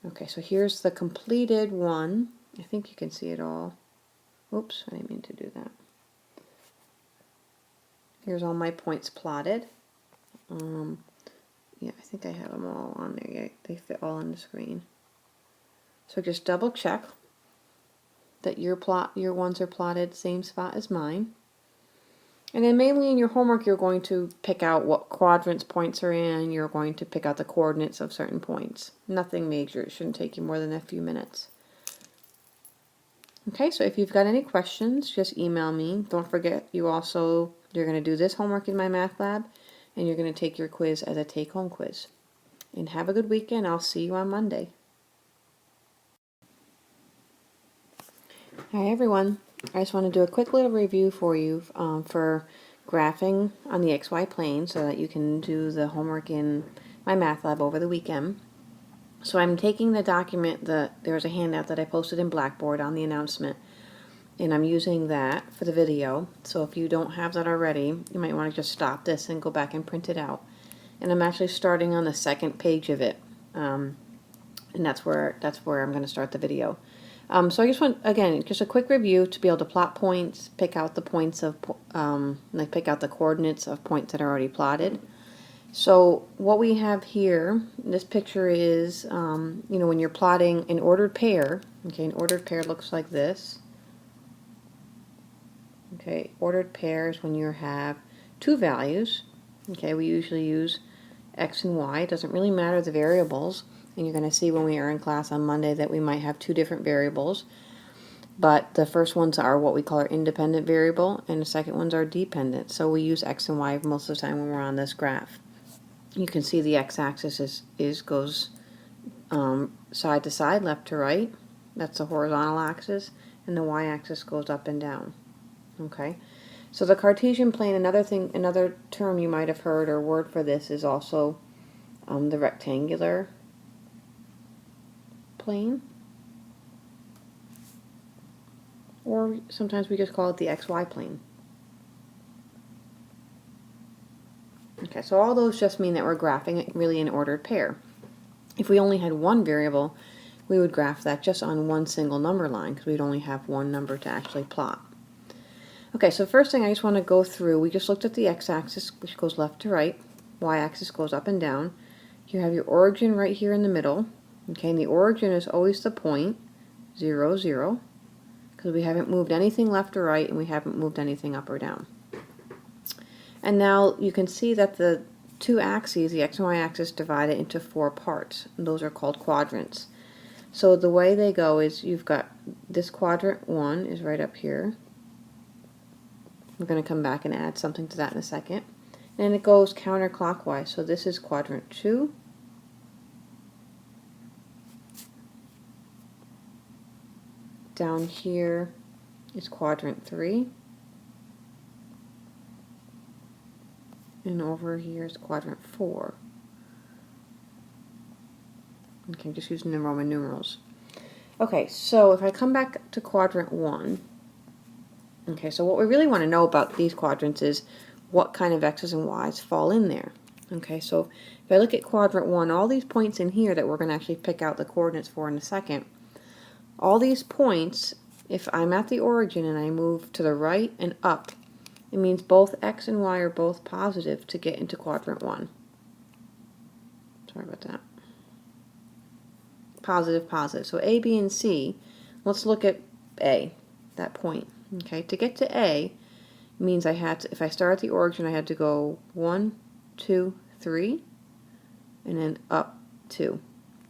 Okay, so here's the completed one. I think you can see it all. Oops, I didn't mean to do that. Here's all my points plotted. Yeah, I think I have them all on there. Yeah, they fit all on the screen. So just double check that your ones are plotted same spot as mine. And then mainly in your homework, you're going to pick out what quadrants points are in. You're going to pick out the coordinates of certain points. Nothing major. It shouldn't take you more than a few minutes. Okay, so if you've got any questions, just email me. Don't forget, you're going to do this homework in my math lab, and you're going to take your quiz as a take-home quiz. And have a good weekend. I'll see you on Monday. Hi everyone. I just want to do a quick little review for you for graphing on the XY plane so that you can do the homework in my math lab over the weekend. So I'm taking the document there's a handout that I posted in Blackboard on the announcement, and I'm using that for the video. So if you don't have that already, you might want to just stop this and go back and print it out. And I'm actually starting on the second page of it, and that's where I'm going to start the video. So I just want, again, just a quick review to be able to plot points, pick out the points of, pick out the coordinates of points that are already plotted. So what we have here, this picture is, when you're plotting an ordered pair, okay, an ordered pair looks like this. Okay, ordered pairs when you have two values. Okay, we usually use x and y. It doesn't really matter the variables. And you're going to see when we are in class on Monday that we might have two different variables. But the first ones are what we call our independent variable, and the second ones are dependent. So we use x and y most of the time when we're on this graph. You can see the x-axis goes side to side, left to right. That's the horizontal axis, and the y-axis goes up and down. Okay. So the Cartesian plane, another term you might have heard or word for this is also the rectangular plane, or sometimes we just call it the XY plane. Okay, so all those just mean that we're graphing it really in ordered pair. If we only had one variable, we would graph that just on one single number line because we'd only have one number to actually plot. Okay, so first thing I just want to go through, we just looked at the x-axis, which goes left to right, y-axis goes up and down. You have your origin right here in the middle. Okay, and the origin is always the point, 0, 0, because we haven't moved anything left or right, and we haven't moved anything up or down. And now you can see that the two axes, the x and y axis, divided into 4 parts, and those are called quadrants. So the way they go is you've got this quadrant 1 is right up here. We're going to come back and add something to that in a second. And it goes counterclockwise, so this is quadrant 2. Down here is quadrant 3. And over here is quadrant 4. Okay, just using the Roman numerals. Okay, so if I come back to quadrant 1, okay, so what we really want to know about these quadrants is what kind of x's and y's fall in there. Okay, so if I look at quadrant 1, all these points in here that we're going to actually pick out the coordinates for in a second, all these points, if I'm at the origin and I move to the right and up, it means both x and y are both positive to get into quadrant 1. Sorry about that. Positive, positive. So A, B, and C, let's look at A, that point. Okay, to get to A means I had to, if I start at the origin, I had to go 1, 2, 3, and then up 2.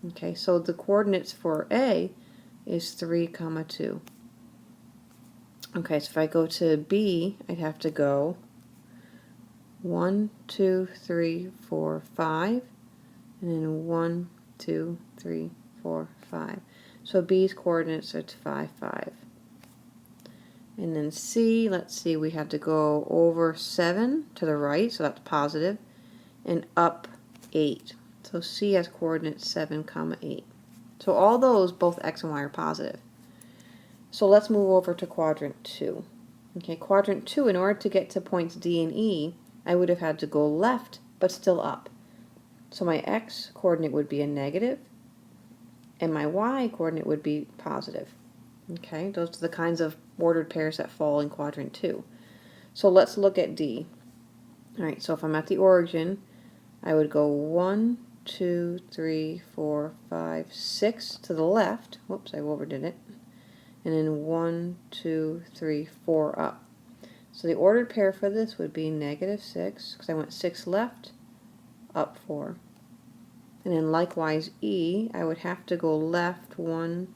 Okay, so the coordinates for A is 3, 2. Okay, so if I go to B, I'd have to go 1, 2, 3, 4, 5, and then 1, 2, 3, 4, 5. So B's coordinates are 5, 5. And then C, let's see, we have to go over 7 to the right, so that's positive, and up 8. So C has coordinates 7, 8. So all those, both x and y, are positive. So let's move over to quadrant 2. Okay, quadrant 2, in order to get to points D and E, I would have had to go left, but still up. So my x coordinate would be a negative, and my y coordinate would be positive. Okay, those are the kinds of ordered pairs that fall in quadrant 2. So let's look at D. Alright, so if I'm at the origin, I would go 1, 2, 3, 4, 5, 6 to the left. Whoops, I overdid it. And then 1, 2, 3, 4 up. So the ordered pair for this would be -6, because I went 6 left, up 4. And then likewise E, I would have to go left 1,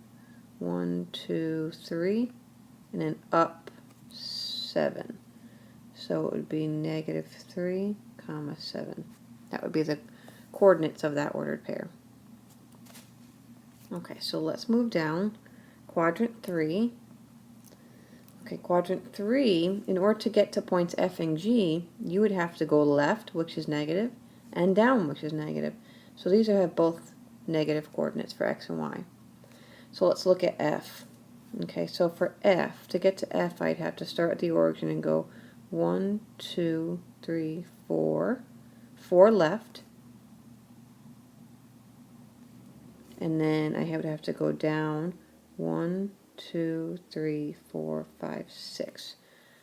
1, 2, 3, and then up 7. So it would be -3, 7. That would be the coordinates of that ordered pair. Okay, so let's move down. Quadrant 3. Okay, quadrant 3, in order to get to points F and G, you would have to go left, which is negative, and down, which is negative. So these have both negative coordinates for X and Y. So let's look at F. Okay, so for F, to get to F, I'd have to start at the origin and go 1, 2, 3, 4. 4 left. And then I would have to go down 1, 2, 3, 4, 5, 6.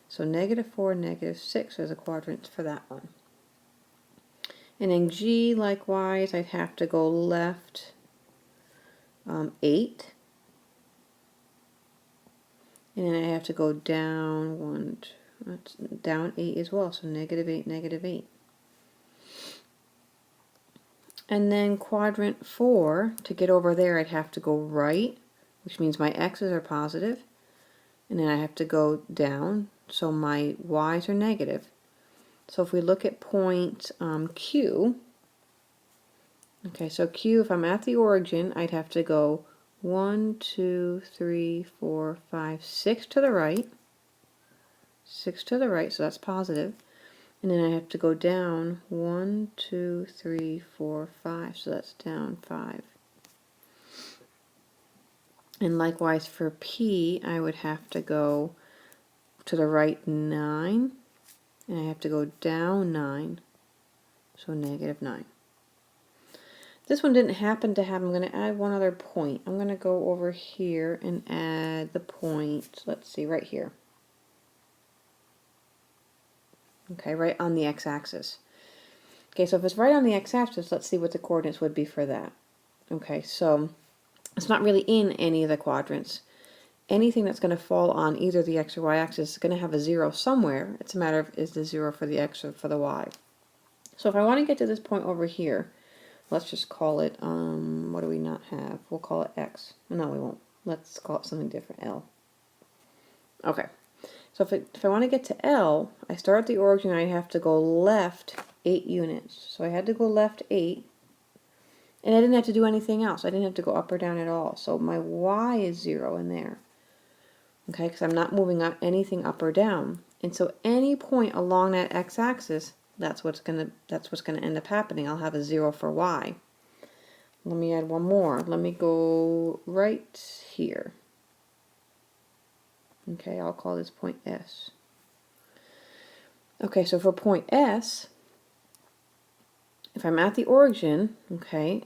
So -4, -6 are the quadrants for that one. And in G, likewise, I'd have to go left 8. And then I have to go down down 8 as well, so -8, -8. And then quadrant 4, to get over there, I'd have to go right, which means my x's are positive, and then I have to go down, so my y's are negative. So if we look at point Q, okay, so Q, if I'm at the origin, I'd have to go 1, 2, 3, 4, 5, 6 to the right, 6 to the right, so that's positive. And then I have to go down 1, 2, 3, 4, 5, so that's down 5. And likewise for P, I would have to go to the right 9, and I have to go down 9, so -9. This one didn't happen to have, I'm going to add one other point. I'm going to go over here and add the point, let's see, right here. Okay, right on the x-axis. Okay, so if it's right on the x-axis, let's see what the coordinates would be for that. Okay, so it's not really in any of the quadrants. Anything that's going to fall on either the x or y axis is going to have a 0 somewhere. It's a matter of is the 0 for the x or for the y. So if I want to get to this point over here, let's just call it, what do we not have? We'll call it x. No, we won't. Let's call it something different, L. Okay. So if I want to get to L, I start at the origin, I have to go left 8 units. So I had to go left 8, and I didn't have to do anything else. I didn't have to go up or down at all. So my y is 0 in there. Okay, because I'm not moving up anything up or down. And so any point along that x-axis, that's what's gonna end up happening. I'll have a 0 for y. Let me add one more. Let me go right here. Okay, I'll call this point S. Okay, so for point S, if I'm at the origin, okay,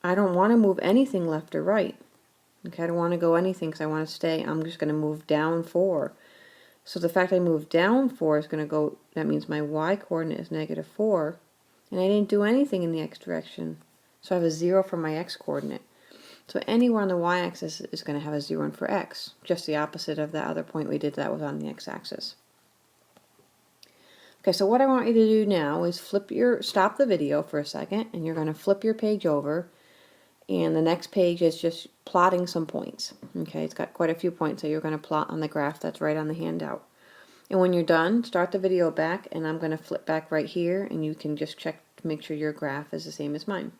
I don't want to move anything left or right. Okay, I don't want to go anything because I want to stay. I'm just going to move down 4. So the fact I moved down 4 is going to go, that means my y coordinate is -4, and I didn't do anything in the x direction. So I have a 0 for my x coordinate. So anywhere on the y-axis is going to have a 0 for x, just the opposite of that other point we did that was on the x-axis. Okay, so what I want you to do now is stop the video for a second, and you're going to flip your page over, and the next page is just plotting some points. Okay, it's got quite a few points that you're going to plot on the graph that's right on the handout. And when you're done, start the video back, and I'm going to flip back right here, and you can just check to make sure your graph is the same as mine.